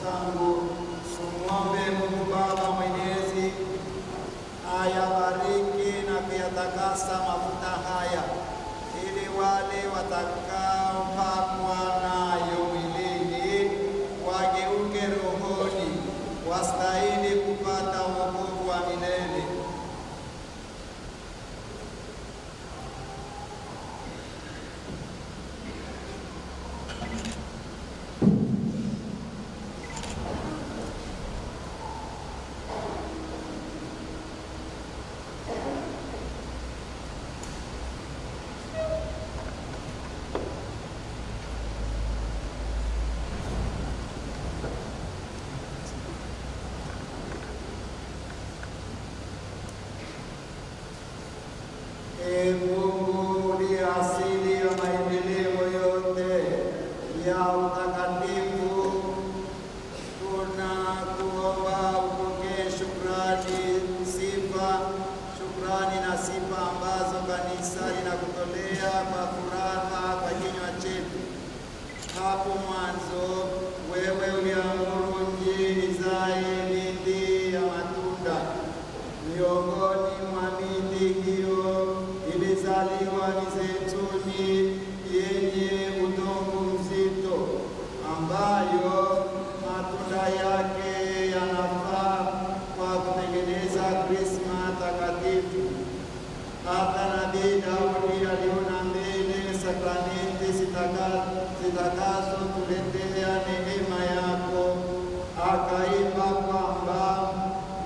zangu. Tumwombe Mungu Baba Mwenyezi ayabariki na kuyatakasa mafuta haya, ili wale watakaopakwa nayo mwilini wageuke rohoni, wastahili kupata wokovu wa milele. Mungu ni asili ya maendeleo yote ya utakatifu. Tunakuomba upokee shukrani na sifa ambazo kanisa linakutolea kwa furaha kwa kinywa chetu. Hapo mwanzo wewe uliamuru nchi izae miti ya matunda. Miongoni mwa miti hiyo ilizaliwa mizeituni yenye udongo mzito, ambayo matunda yake yanafaa kwa kutengeneza krisma takatifu. Hata Nabii Daudi aliona mbele sakramenti zitakazotuletea neema yako, akaimba kwamba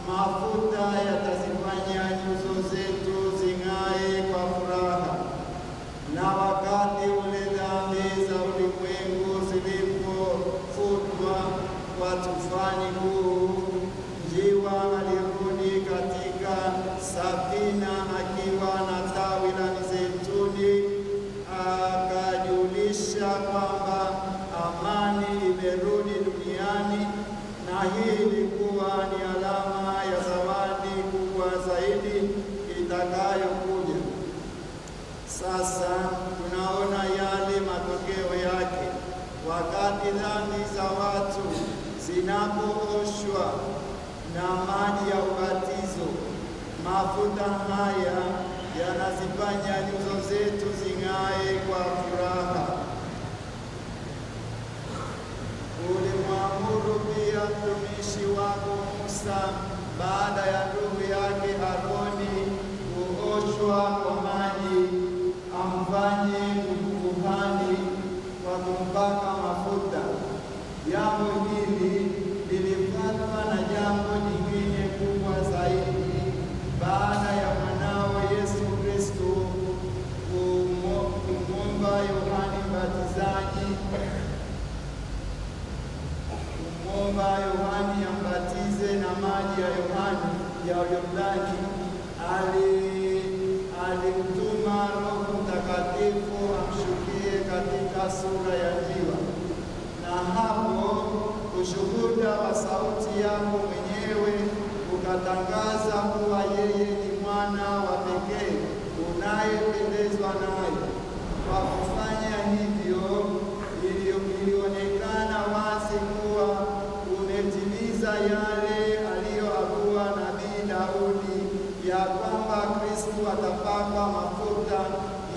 mafuta yatazifanya nyuso zetu zing'ae kwa furaha. Na wakati ule dhambi za ulimwengu zilipofutwa kwa tufani kuu, njiwa alirudi katika safina akiwa na tawi la mizeituni, akajulisha kwamba amani imerudi duniani, na hii ilikuwa ni alama ya zawadi kubwa zaidi itakayokuja. Sasa tunaona yale matokeo yake. Wakati dhambi za watu zinapooshwa na maji ya ubatizo, mafuta haya yanazifanya nyuso zetu zing'ae kwa furaha. Ulimwamuru pia mtumishi wako Musa, baada ya ndugu yake Aroni kuoshwa kwa maji, amfanye kuhani kwa kumpaka mafuta. Jambo hili lilifuatwa na jambo jingine kubwa zaidi, baada ya mwanao Yesu Kristo kumwomba Yohane Mbatizaji ambatize na maji ya Yordani. Alimtuma Roho Mtakatifu amshukie katika sura ya njiwa, na hapo ushuhuda wa sauti yako mwenyewe ukatangaza kuwa yeye ni mwana wa pekee unayependezwa naye. Kwa kufanya hivyo, ilionekana wazi kuwa umetimiza yale aliyoamua Nabii Daudi, ya kwamba Kristo atapakwa mafuta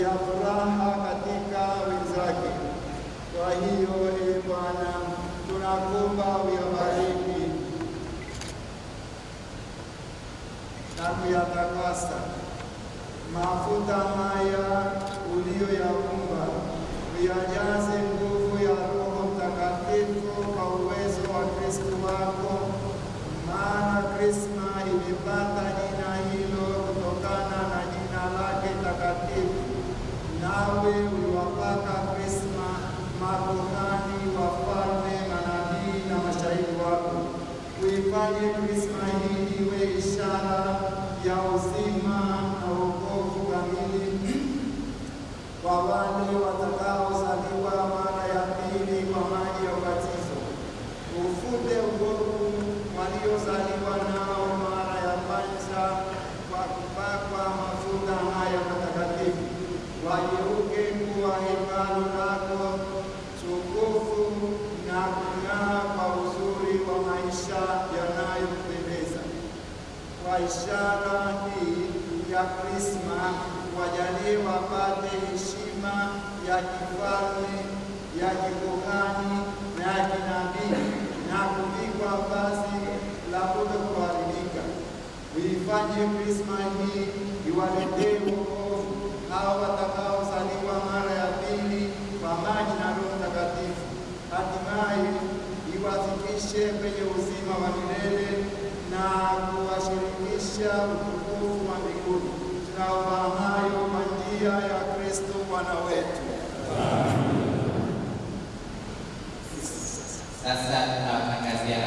ya furaha katika wenzake. Kwa hiyo, Bwana, tunakuomba uyabariki na kuyatakasa mafuta haya uliyoyaumba, uyajaze nguvu ya Roho Mtakatifu kwa uwezo wa Kristo wako, maana krisma imepata jina hilo kutokana na jina lake takatifu. Nawe uliwapaka krisma makuhani, wafalme, manabii na mashahidi wako. Uifanye krisma hii iwe ishara ya uzima na wokovu kamili kwa wale watakaozaliwa mara ya pili kwa maji ya ubatizo. Ufute uovu waliozaliwa nao mara ya kwanza kwa kupakwa mafuta haya matakatifu, wageuke kuwa hekalu lako tukufu na kung'aa kwa uzuri Kwa ishara hii ya Krisma, wajalie wapate heshima ya kifalme, ya kikuhani na ya kinabii, na kuvikwa vazi la kutokuharibika. Uifanye Krisma hii iwaletee wokovu hao watakaozaliwa mara ya pili kwa maji na Roho Mtakatifu, hatimaye iwafikishe kwenye uzima wa milele na kuwashirikisha utukufu wa mbinguni. Tunaomba hayo kwa njia ya Kristo Bwana wetu. Sasa tunawatangazia